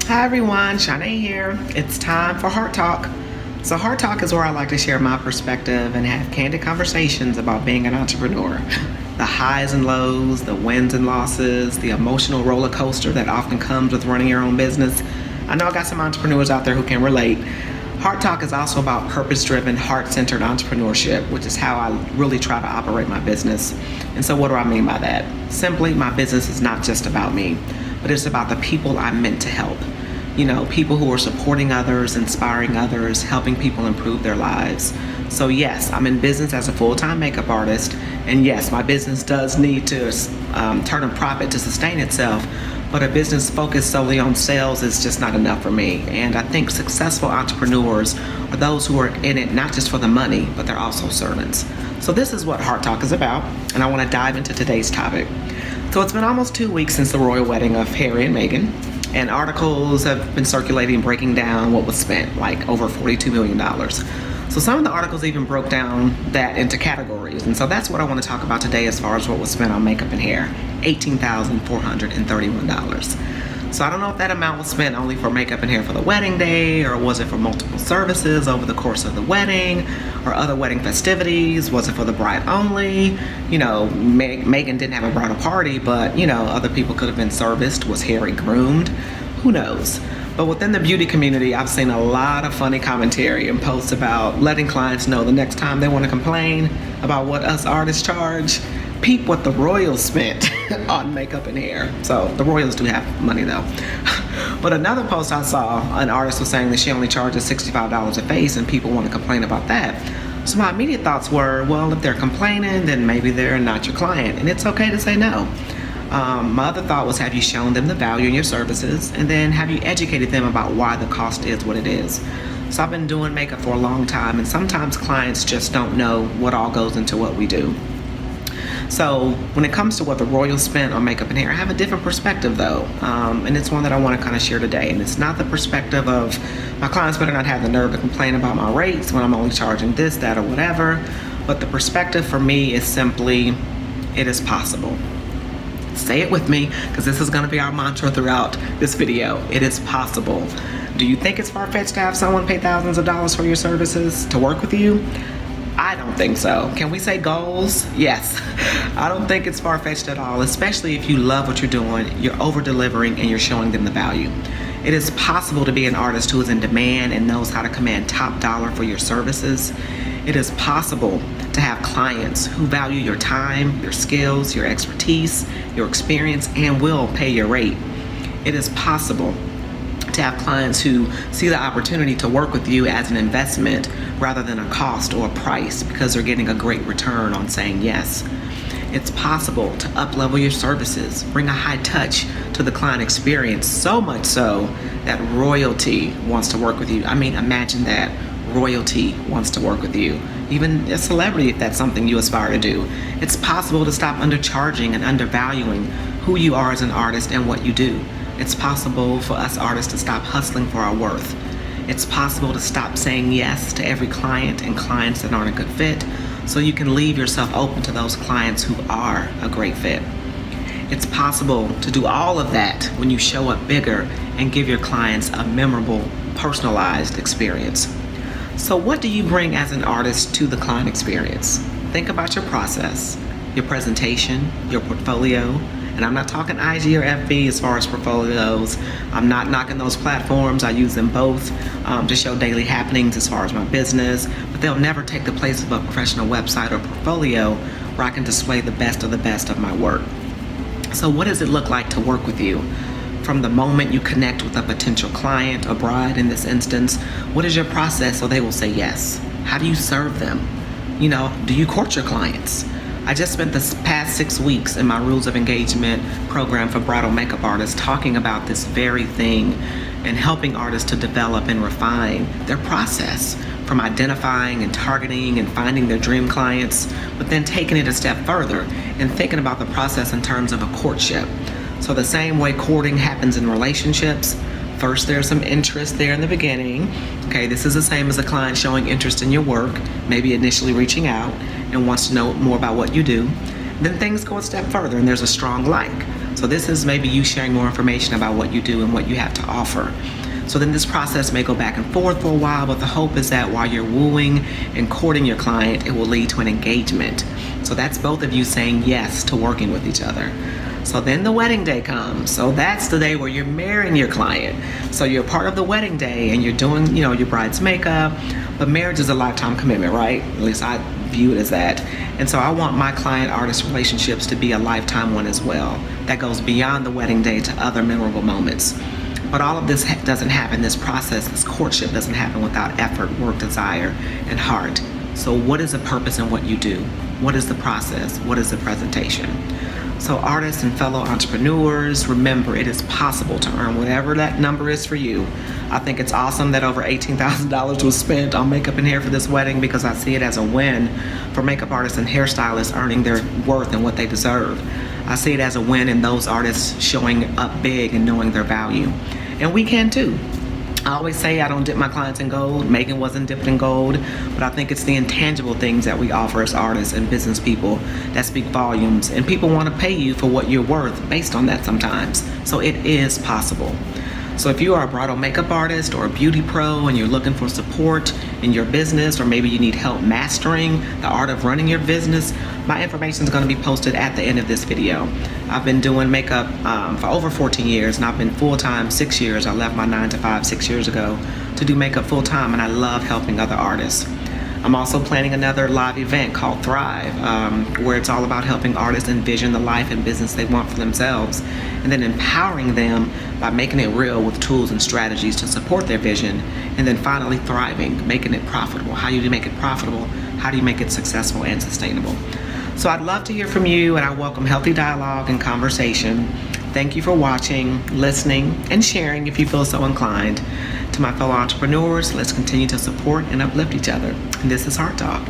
Hi everyone, Shauné here. It's time for Heart Talk. So Heart Talk is where I like to share my perspective and have candid conversations about being an entrepreneur. The highs and lows, the wins and losses, the emotional roller coaster that often comes with running your own business. I know I got some entrepreneurs out there who can relate. Heart Talk is also about purpose-driven, heart-centered entrepreneurship, which is how I really try to operate my business. And so what do I mean by that? Simply, my business is not just about me, but it's about the people I'm meant to help. You know, people who are supporting others, inspiring others, helping people improve their lives. So yes, I'm in business as a full-time makeup artist, and yes, my business does need to turn a profit to sustain itself, but a business focused solely on sales is just not enough for me. And I think successful entrepreneurs are those who are in it not just for the money, but they're also servants. So this is what Heart Talk is about, and I want to dive into today's topic. So it's been almost 2 weeks since the royal wedding of Harry and Meghan, and articles have been circulating breaking down what was spent, like over $42 million. So some of the articles even broke down that into categories, and so that's what I want to talk about today as far as what was spent on makeup and hair, $18,431. So I don't know if that amount was spent only for makeup and hair for the wedding day, or was it for multiple services over the course of the wedding, or other wedding festivities? Was it for the bride only? You know, Meghan didn't have a bridal party, but, you know, other people could have been serviced. Was Harry groomed? Who knows? But within the beauty community, I've seen a lot of funny commentary and posts about letting clients know the next time they want to complain about what us artists charge, peep what the royals spent on makeup and hair. So the royals do have money though. But another post I saw, an artist was saying that she only charges $65 a face, and people want to complain about that. So my immediate thoughts were, well, if they're complaining, then maybe they're not your client, and it's okay to say no. My other thought was, have you shown them the value in your services, and then have you educated them about why the cost is what it is? So I've been doing makeup for a long time, and sometimes clients just don't know what all goes into what we do. So when it comes to what the royals spent on makeup and hair, I have a different perspective though, and it's one that I want to kind of share today. And it's not the perspective of my clients better not have the nerve to complain about my rates when I'm only charging this, that, or whatever, but the perspective for me is simply, it is possible. Say it with me, because this is going to be our mantra throughout this video. It is possible. Do you think it's far-fetched to have someone pay thousands of dollars for your services to work with you? I don't think so. Can we say goals? Yes. I don't think it's far-fetched at all, especially if you love what you're doing, you're over-delivering, and you're showing them the value. It is possible to be an artist who is in demand and knows how to command top dollar for your services. It is possible to have clients who value your time, your skills, your expertise, your experience, and will pay your rate. It is possible to have clients who see the opportunity to work with you as an investment rather than a cost or a price, because they're getting a great return on saying yes. It's possible to up-level your services, bring a high touch to the client experience, so much so that royalty wants to work with you. I mean, imagine that. Royalty wants to work with you. Even a celebrity, if that's something you aspire to do. It's possible to stop undercharging and undervaluing who you are as an artist and what you do. It's possible for us artists to stop hustling for our worth. It's possible to stop saying yes to every client and clients that aren't a good fit, so you can leave yourself open to those clients who are a great fit. It's possible to do all of that when you show up bigger and give your clients a memorable, personalized experience. So what do you bring as an artist to the client experience? Think about your process, your presentation, your portfolio. And I'm not talking IG or FB as far as portfolios. I'm not knocking those platforms. I use them both to show daily happenings as far as my business, but they'll never take the place of a professional website or portfolio where I can display the best of my work. So what does it look like to work with you? From the moment you connect with a potential client, a bride in this instance, what is your process so they will say yes? How do you serve them? You know, do you court your clients? I just spent the past 6 weeks in my Rules of Engagement program for bridal makeup artists talking about this very thing and helping artists to develop and refine their process from identifying and targeting and finding their dream clients, but then taking it a step further and thinking about the process in terms of a courtship. So the same way courting happens in relationships, first there's some interest there in the beginning. Okay, this is the same as a client showing interest in your work, maybe initially reaching out and wants to know more about what you do. Then things go a step further and there's a strong like. So this is maybe you sharing more information about what you do and what you have to offer. So then this process may go back and forth for a while, but the hope is that while you're wooing and courting your client, it will lead to an engagement. So that's both of you saying yes to working with each other. So then the wedding day comes. So that's the day where you're marrying your client. So you're part of the wedding day and you're doing, your bride's makeup, but marriage is a lifetime commitment, right? At least I view it as that. And so I want my client-artist relationships to be a lifetime one as well. That goes beyond the wedding day to other memorable moments. But all of this doesn't happen, this process, this courtship doesn't happen without effort, work, desire, and heart. So what is the purpose in what you do? What is the process? What is the presentation? So artists and fellow entrepreneurs, remember it is possible to earn whatever that number is for you. I think it's awesome that over $18,000 was spent on makeup and hair for this wedding, because I see it as a win for makeup artists and hairstylists earning their worth and what they deserve. I see it as a win in those artists showing up big and knowing their value. And we can too. I always say I don't dip my clients in gold. Megan wasn't dipped in gold, but I think it's the intangible things that we offer as artists and business people that speak volumes, and people want to pay you for what you're worth based on that sometimes. So it is possible. So if you are a bridal makeup artist or a beauty pro and you're looking for support in your business, or maybe you need help mastering the art of running your business, my information is going to be posted at the end of this video. I've been doing makeup for over 14 years, and I've been full-time 6 years. I left my 9-to-5 6 years ago to do makeup full-time, and I love helping other artists. I'm also planning another live event called Thrive, where it's all about helping artists envision the life and business they want for themselves, and then empowering them by making it real with tools and strategies to support their vision, and then finally thriving, making it profitable. How do you make it profitable? How do you make it successful and sustainable? So I'd love to hear from you, and I welcome healthy dialogue and conversation. Thank you for watching, listening, and sharing if you feel so inclined. To my fellow entrepreneurs, let's continue to support and uplift each other. And this is Heart Talk.